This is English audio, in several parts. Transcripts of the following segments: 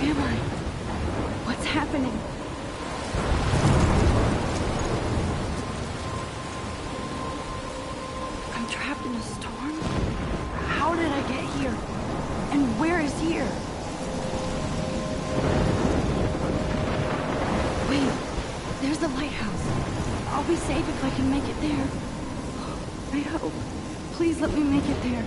am I? What's happening? I'm trapped in a storm? How did I get here? And where is here? Wait, there's the lighthouse. I'll be safe if I can make it there. I hope. Please let me make it there.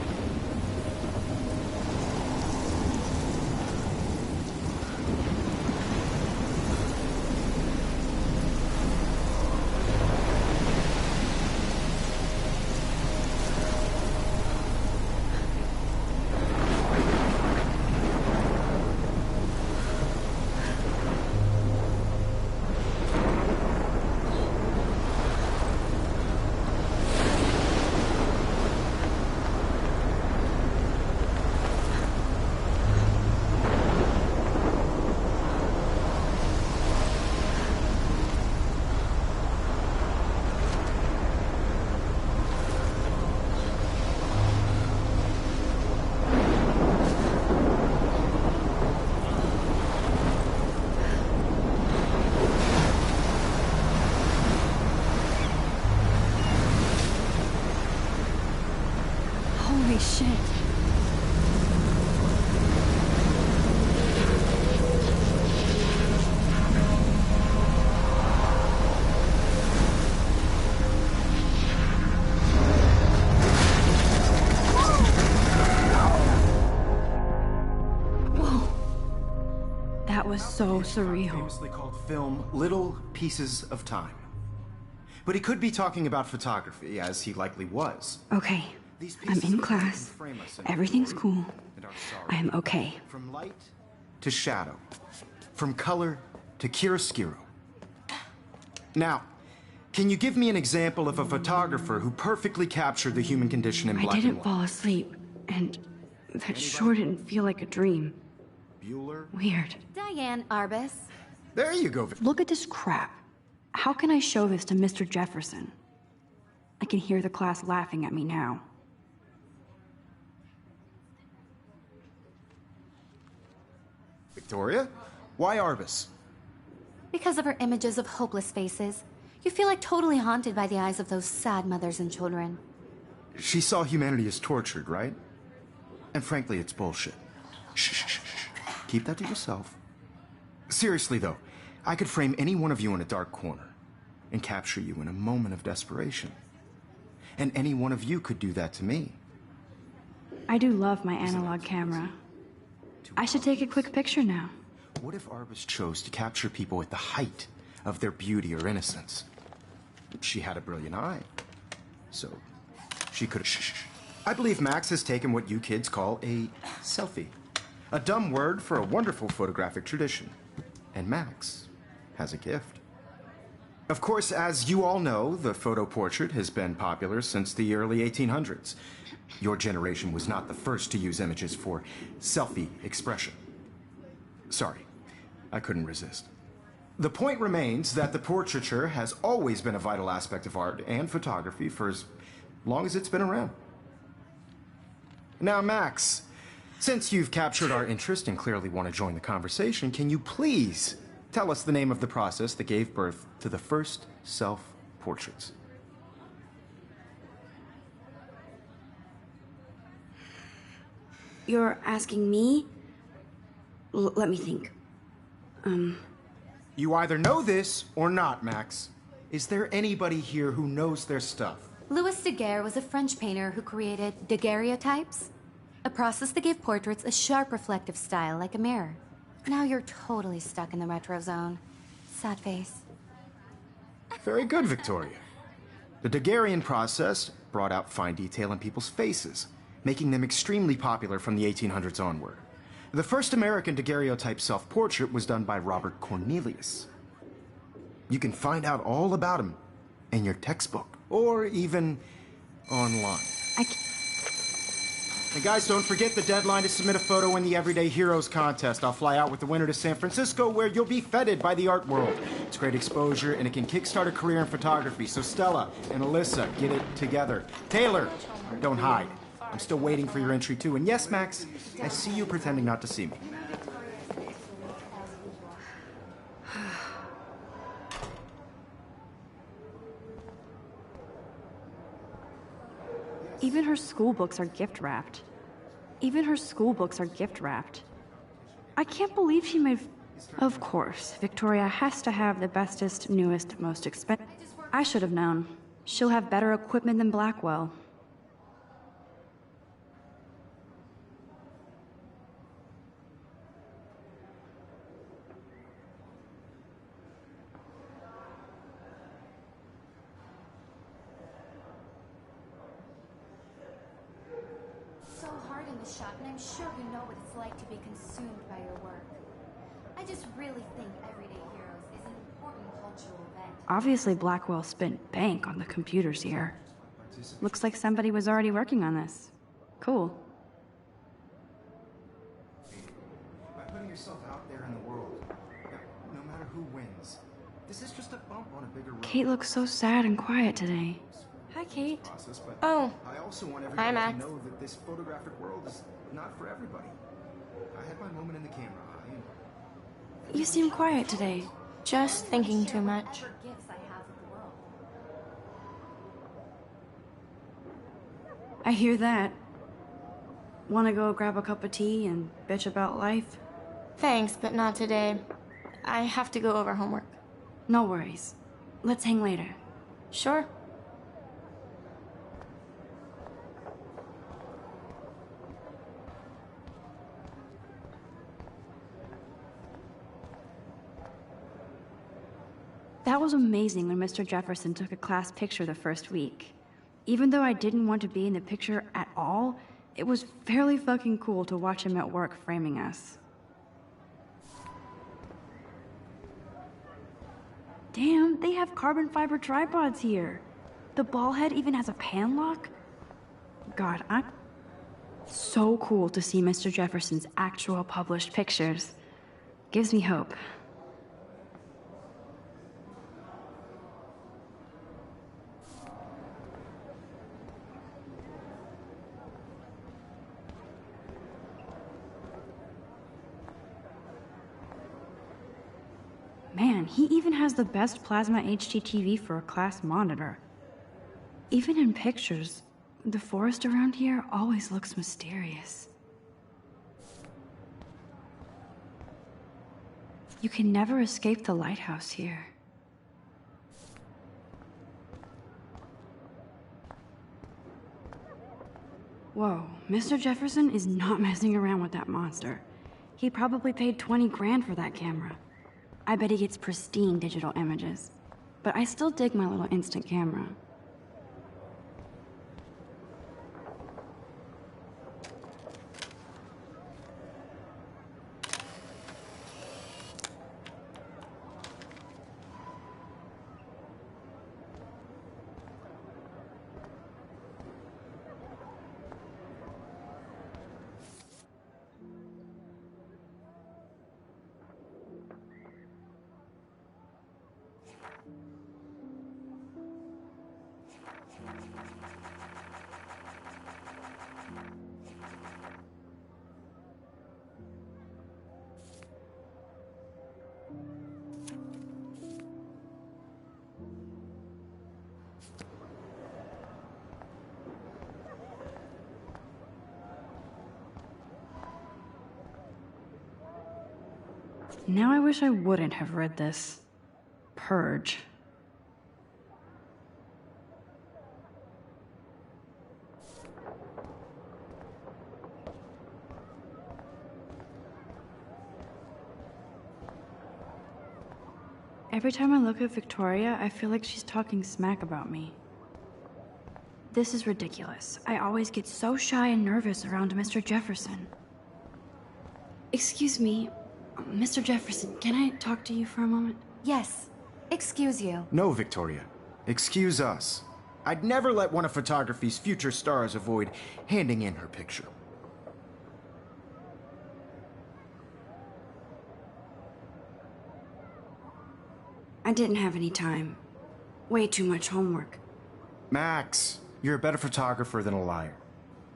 Holy shit. Whoa. That was so surreal. Famously called film Little Pieces of Time. But he could be talking about photography, as he likely was. Okay. I'm in class. Everything's cool. I am okay. From light to shadow. From color to chiaroscuro. Now, can you give me an example of a photographer who perfectly captured the human condition in black and white? I didn't fall asleep, and that sure didn't feel like a dream. Bueller? Weird. Diane Arbus. There you go. Look at this crap. How can I show this to Mr. Jefferson? I can hear the class laughing at me now. Victoria? Why Arbus? Because of her images of hopeless faces. You feel like totally haunted by the eyes of those sad mothers and children. She saw humanity as tortured, right? And frankly, it's bullshit. Shh, shh, shh. Keep that to yourself. Seriously, though, I could frame any one of you in a dark corner and capture you in a moment of desperation. And any one of you could do that to me. I do love my analog camera. I should take a quick picture now. What if Arbus chose to capture people at the height of their beauty or innocence? She had a brilliant eye, so she could have... I believe Max has taken what you kids call a selfie. A dumb word for a wonderful photographic tradition. And Max has a gift. Of course, as you all know, the photo portrait has been popular since the early 1800s. Your generation was not the first to use images for selfie expression. Sorry, I couldn't resist. The point remains that the portraiture has always been a vital aspect of art and photography for as long as it's been around. Now, Max, since you've captured our interest and clearly want to join the conversation, can you please tell us the name of the process that gave birth to the first self-portraits? You're asking me? Let me think. You either know this or not, Max. Is there anybody here who knows their stuff? Louis Daguerre was a French painter who created daguerreotypes, a process that gave portraits a sharp reflective style like a mirror. Now you're totally stuck in the retro zone. Sad face. Very good, Victoria. The Daguerrean process brought out fine detail in people's faces, making them extremely popular from the 1800s onward. The first American daguerreotype self-portrait was done by Robert Cornelius. You can find out all about him in your textbook, or even online. And guys, don't forget the deadline to submit a photo in the Everyday Heroes contest. I'll fly out with the winner to San Francisco, where you'll be feted by the art world. It's great exposure, and it can kickstart a career in photography. So Stella and Alyssa, get it together. Taylor, don't hide. I'm still waiting for your entry, too. And yes, Max, I see you pretending not to see me. Even her school books are gift wrapped. I can't believe she made... Of course, Victoria has to have the bestest, newest, most expensive... I should have known. She'll have better equipment than Blackwell. So hard in the shop, and I'm sure you know what it's like to be consumed by your work. I just really think Everyday Heroes is an important cultural event. Obviously, Blackwell spent bank on the computers here. Looks like somebody was already working on this. Cool. By putting yourself out there in the world, no matter who wins, this is just a bump on a bigger road. Kate looks so sad and quiet today. Hi, Kate. Oh, I also want hi, everybody Max. to know that this photographic world is not for everybody. I had my moment in the camera eye. You seem quiet today. Just thinking too much. Whatever gifts I have with the world. I hear that. Want to go grab a cup of tea and bitch about life? Thanks, but not today. I have to go over homework. No worries. Let's hang later. Sure. That was amazing when Mr. Jefferson took a class picture the first week. Even though I didn't want to be in the picture at all, it was fairly fucking cool to watch him at work framing us. Damn, they have carbon fiber tripods here. The ball head even has a pan lock. God, I'm so cool to see Mr. Jefferson's actual published pictures. Gives me hope. Man, he even has the best plasma HDTV for a class monitor. Even in pictures, the forest around here always looks mysterious. You can never escape the lighthouse here. Whoa, Mr. Jefferson is not messing around with that monster. He probably paid 20 grand for that camera. I bet he gets pristine digital images. But I still dig my little instant camera. Now I wish I wouldn't have read this. Purge. Every time I look at Victoria, I feel like she's talking smack about me. This is ridiculous. I always get so shy and nervous around Mr. Jefferson. Excuse me, Mr. Jefferson, can I talk to you for a moment? Yes. Excuse you. No, Victoria. Excuse us. I'd never let one of photography's future stars avoid handing in her picture. I didn't have any time. Way too much homework. Max, you're a better photographer than a liar.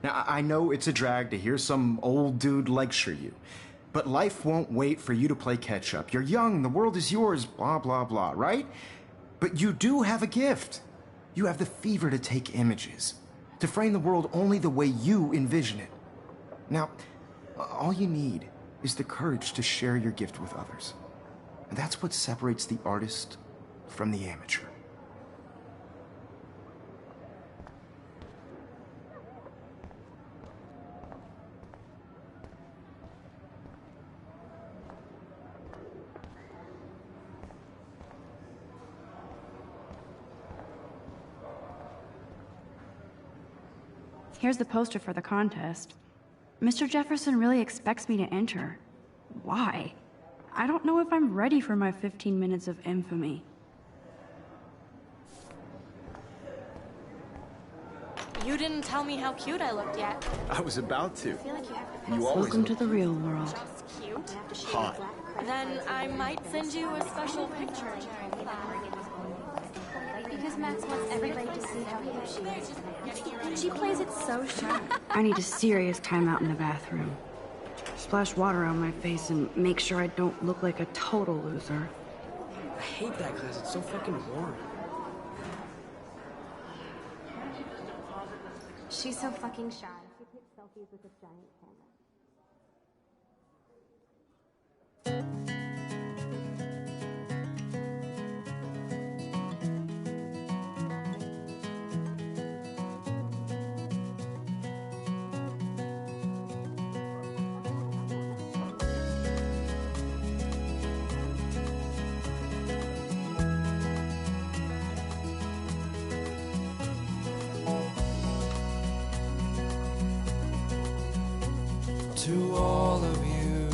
Now, I know it's a drag to hear some old dude lecture you, but life won't wait for you to play catch-up. You're young, the world is yours, blah, blah, blah, right? But you do have a gift. You have the fever to take images. to frame the world only the way you envision it. Now, all you need is the courage to share your gift with others. And that's what separates the artist from the amateur. Here's the poster for the contest. Mr. Jefferson really expects me to enter. Why? I don't know if I'm ready for my 15 minutes of infamy. You didn't tell me how cute I looked yet. I was about to. I feel like you have to You always Welcome to look the real world. Just cute. hot. Then I might send you a special picture. Because Max wants everybody to see how cute she is. And she plays it so sharp. I need a serious timeout in the bathroom. Splash water on my face and make sure I don't look like a total loser. I hate that class. It's so fucking boring. She's so fucking shy. She takes selfies with a giant camera. To all of you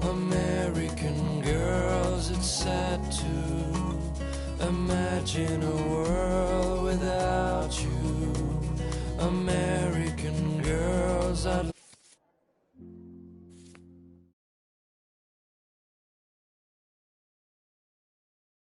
American girls, it's sad to imagine a world without you. American girls, I'd